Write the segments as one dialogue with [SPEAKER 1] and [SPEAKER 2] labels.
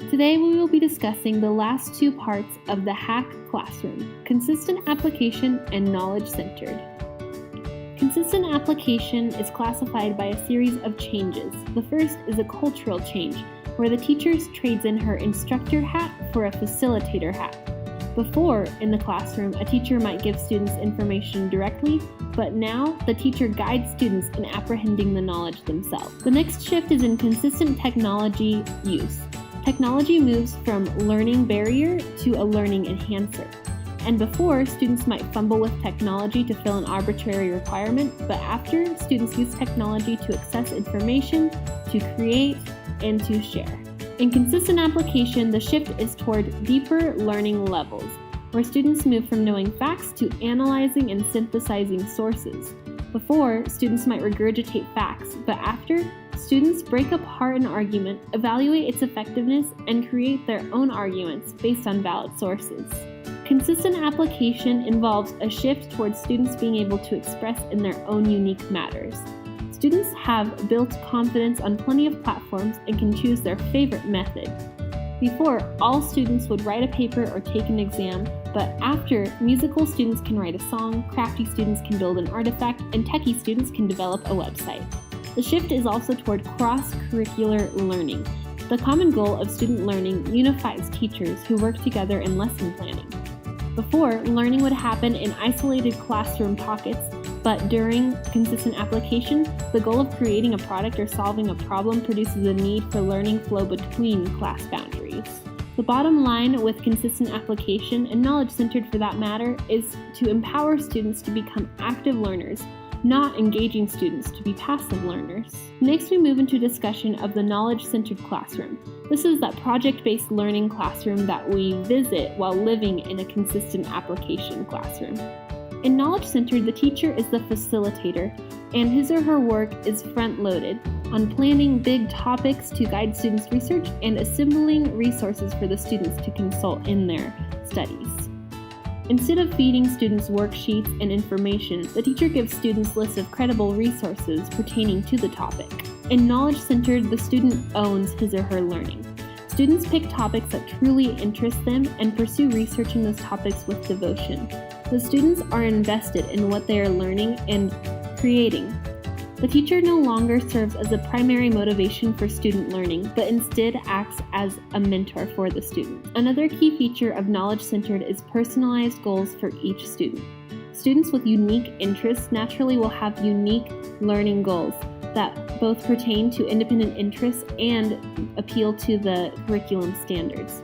[SPEAKER 1] Today we will be discussing the last two parts of the HACC classroom, consistent application and knowledge-centered. Consistent application is classified by a series of changes. The first is a cultural change, where the teacher trades in her instructor hat for a facilitator hat. Before, in the classroom, a teacher might give students information directly, but now the teacher guides students in apprehending the knowledge themselves. The next shift is in consistent technology use. Technology moves from learning barrier to a learning enhancer. And before, students might fumble with technology to fill an arbitrary requirement, but after, students use technology to access information, to create, and to share. In consistent application, the shift is toward deeper learning levels, where students move from knowing facts to analyzing and synthesizing sources. Before, students might regurgitate facts, but after, students break apart an argument, evaluate its effectiveness, and create their own arguments based on valid sources. Consistent application involves a shift towards students being able to express in their own unique matters. Students have built confidence on plenty of platforms and can choose their favorite method. Before, all students would write a paper or take an exam, but after, musical students can write a song, crafty students can build an artifact, and techie students can develop a website. The shift is also toward cross-curricular learning. The common goal of student learning unifies teachers who work together in lesson planning. Before, learning would happen in isolated classroom pockets, but during consistent application, the goal of creating a product or solving a problem produces a need for learning flow between class boundaries. The bottom line with consistent application, and knowledge-centered for that matter, is to empower students to become active learners, not engaging students to be passive learners. Next, we move into a discussion of the knowledge-centered classroom. This is that project-based learning classroom that we visit while living in a consistent application classroom. In knowledge-centered, the teacher is the facilitator, and his or her work is front-loaded on planning big topics to guide students' research and assembling resources for the students to consult in their studies. Instead of feeding students worksheets and information, the teacher gives students lists of credible resources pertaining to the topic. In knowledge-centered, the student owns his or her learning. Students pick topics that truly interest them and pursue research in those topics with devotion. The students are invested in what they are learning and creating. The teacher no longer serves as a primary motivation for student learning, but instead acts as a mentor for the student. Another key feature of knowledge-centered is personalized goals for each student. Students with unique interests naturally will have unique learning goals that both pertain to independent interests and appeal to the curriculum standards.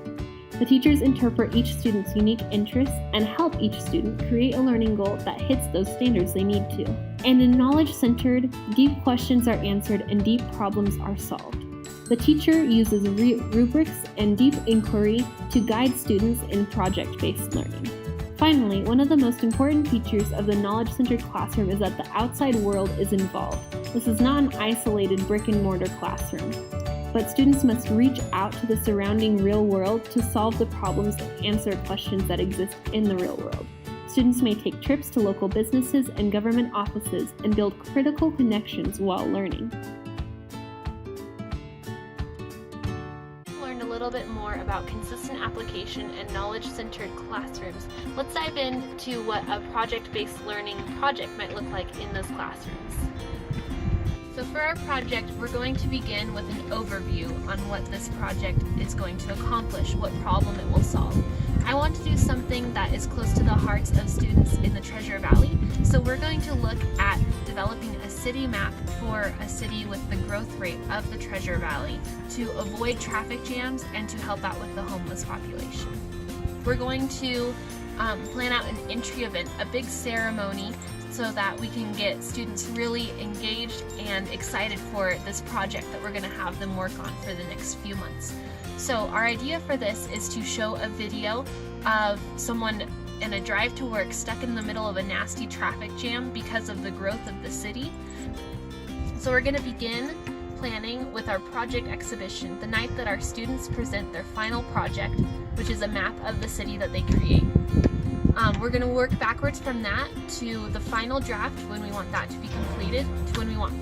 [SPEAKER 1] The teachers interpret each student's unique interests and help each student create a learning goal that hits those standards they need to. And in knowledge-centered, deep questions are answered and deep problems are solved. The teacher uses rubrics and deep inquiry to guide students in project-based learning. Finally, one of the most important features of the knowledge-centered classroom is that the outside world is involved. This is not an isolated brick-and-mortar classroom, but students must reach out to the surrounding real world to solve the problems and answer questions that exist in the real world. Students may take trips to local businesses and government offices and build critical connections while learning. Learned a little bit more about consistent application and knowledge-centered classrooms. Let's dive into what a project-based learning project might look like in those classrooms. So for our project, we're going to begin with an overview on what this project is going to accomplish, what problem it will solve. I want to do something that is close to the hearts of students in the Treasure Valley, so we're going to look at developing a city map for a city with the growth rate of the Treasure Valley to avoid traffic jams and to help out with the homeless population. We're going to plan out an entry event, a big ceremony, so that we can get students really engaged and excited for this project that we're going to have them work on for the next few months. So our idea for this is to show a video of someone in a drive to work stuck in the middle of a nasty traffic jam because of the growth of the city. So we're going to begin planning with our project exhibition the night that our students present their final project, which is a map of the city that they create. We're going to work backwards from that to the final draft when we want that to be completed, to when we want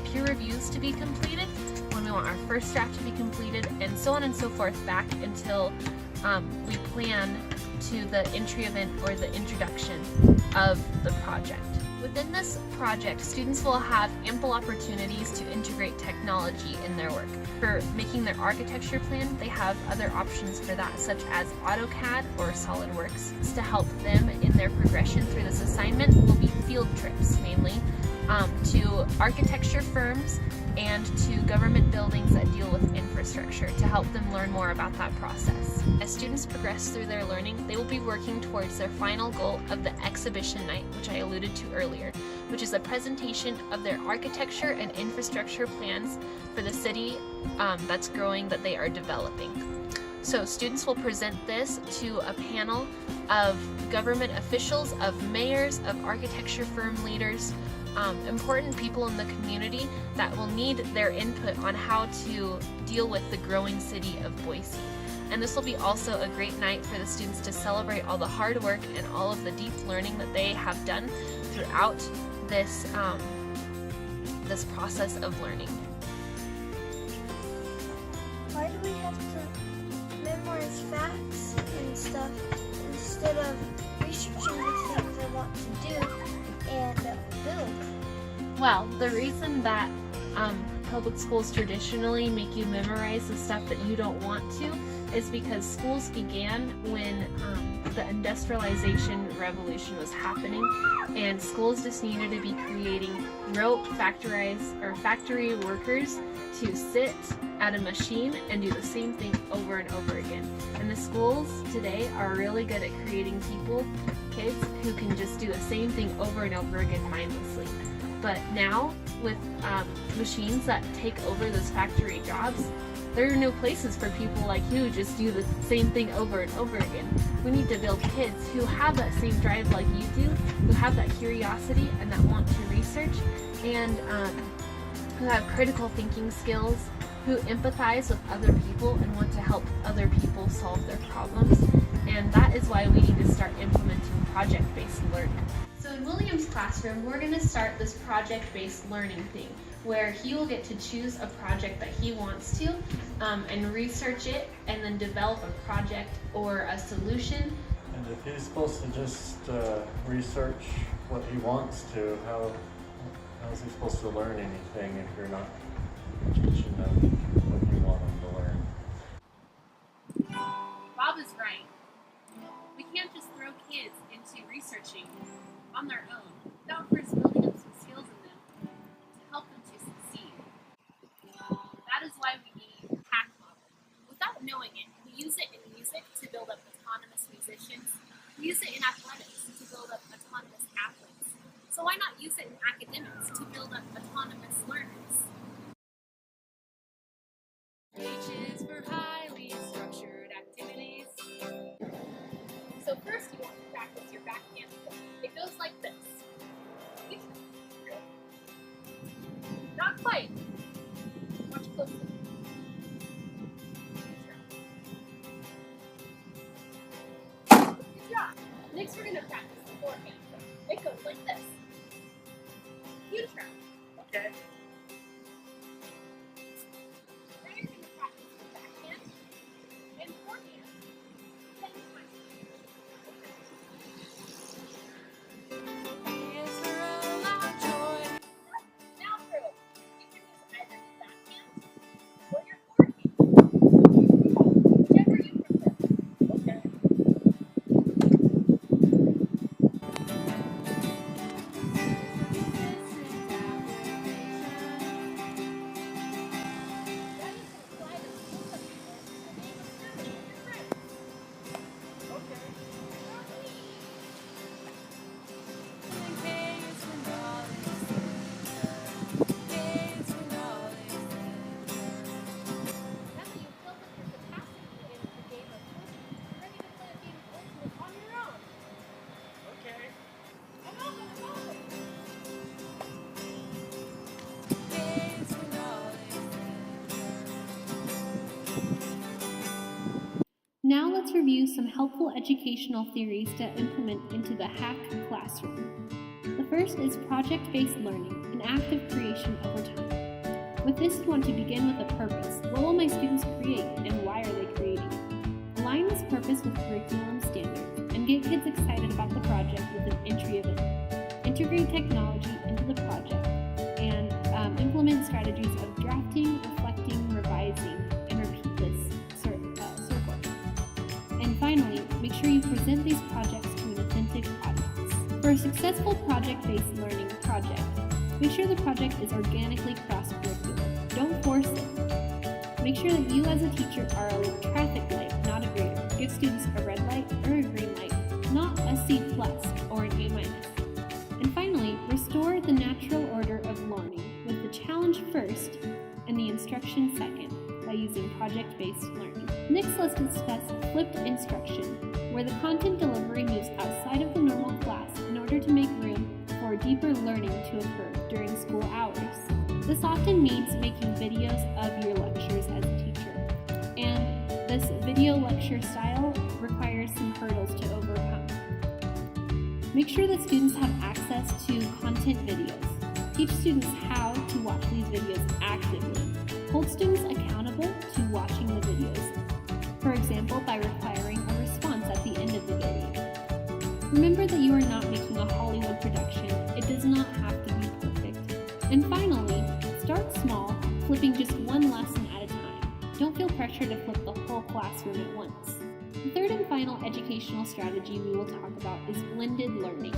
[SPEAKER 1] peer reviews to be completed, when we we want our first draft to be completed, and so on and so forth back until we plan to the entry event or the introduction of the project. Within this project, students will have ample opportunities to integrate technology in their work. For making their architecture plan, they have other options for that, such as AutoCAD or SolidWorks. To help them in their progression through this assignment will be field trips, mainly to architecture firms and to government buildings that deal with infrastructure to help them learn more about that process. As students progress through their learning, they will be working towards their final goal of the exhibition night, which I alluded to earlier, which is a presentation of their architecture and infrastructure plans for the city that's growing that they are developing. So students will present this to a panel of government officials, of mayors, of architecture firm leaders, important people in the community that will need their input on how to deal with the growing city of Boise. And this will be also a great night for the students to celebrate all the hard work and all of the deep learning that they have done throughout this, this process of learning.
[SPEAKER 2] Why do we have to memorize facts and stuff instead of researching the things I want to do and build?
[SPEAKER 1] Well, the reason that public schools traditionally make you memorize the stuff that you don't want to is because schools began when the industrialization revolution was happening, and schools just needed to be creating rote factory workers to sit at a machine and do the same thing over and over again. And the schools today are really good at creating kids who can just do the same thing over and over again mindlessly. But now, with machines that take over those factory jobs, there are no places for people like you who just do the same thing over and over again. We need to build kids who have that same drive like you do, who have that curiosity and that want to research, and who have critical thinking skills, who empathize with other people and want to help other people solve their problems. And that is why we need to start implementing project-based learning. So in William's classroom, we're going to start this project-based learning thing, where he will get to choose a project that he wants to and research it and then develop a project or a solution.
[SPEAKER 3] And if he's supposed to just research what he wants to, how is he supposed to learn anything if you're not teaching them what you want them to learn?
[SPEAKER 1] Bob is right. We can't just throw kids into researching on their own without first building up some skills in them to help them to succeed. That is why we need hack model. Without knowing it, we use it in music to build up autonomous musicians. We use it in athletics to build up autonomous athletes. So why not use it in academics to build up autonomous learners? Pages for highly structured activities. So first you want to practice your backhand flip. It goes like this. Not quite. Watch closely. Good job. Next we're going to practice the forehand flip. It goes like this. You try. Okay. Now you're going to practice the backhand and forehand. 10 times. Now throw it. You can use either your backhand or your forehand. Whichever you prefer. Okay. Now let's review some helpful educational theories to implement into the hack classroom. The first is project-based learning, an active creation over time. With this, you want to begin with a purpose. What will my students create and why are they creating? Align this purpose with curriculum standards and get kids excited about the project with an entry event. Integrate technology into the project and implement strategies of drafting, reflecting, revising, and repeat this circle. And finally, make sure you present these projects to an authentic audience. For a successful project-based learning project, make sure the project is organically cross-curricular. Don't force it. Make sure that you as a teacher are a traffic light, not a grader. Give students a red light or a green light, not a C+ or an A-. And finally, restore the natural order of learning with the challenge first and the instruction second by using project-based learning. Next, let's discuss flipped instruction, where the content delivery moves outside of the normal class in order to make room for deeper learning to occur during school hours. This often means making videos of your lectures as a teacher, and this video lecture style requires some hurdles to overcome. Make sure that students have access to content videos. Teach students how to watch these videos actively. Hold students accountable to watching the videos, for example, by requiring a response at the end of the video. Remember that you are not making a Hollywood production. It does not have to be perfect. And finally, start small, flipping just one lesson at a time. Don't feel pressure to flip the whole classroom at once. The third and final educational strategy we will talk about is blended learning.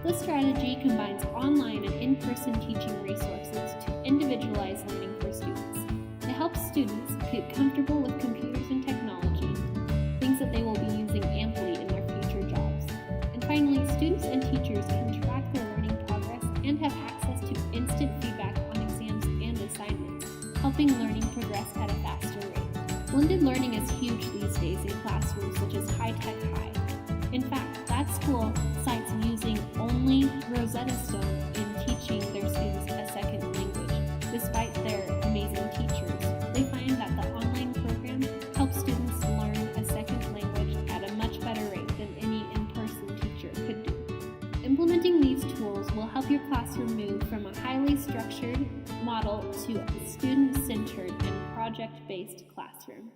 [SPEAKER 1] This strategy combines online and in-person teaching resources to individualize learning for students. It helps students get comfortable with computers and technology, things that they will be using amply in their future jobs. And finally, students and teachers can track their learning progress and have access to instant feedback on exams and assignments, helping learning progress at a faster rate. Blended learning is huge these days in classrooms such as High Tech High. In fact, that school cites using only Rosetta Stone in teaching their students a second language. Despite their amazing teachers, they find that the online program helps students learn a second language at a much better rate than any in-person teacher could do. Implementing these tools will help your classroom move from a highly structured model to a student-centered and project-based classroom.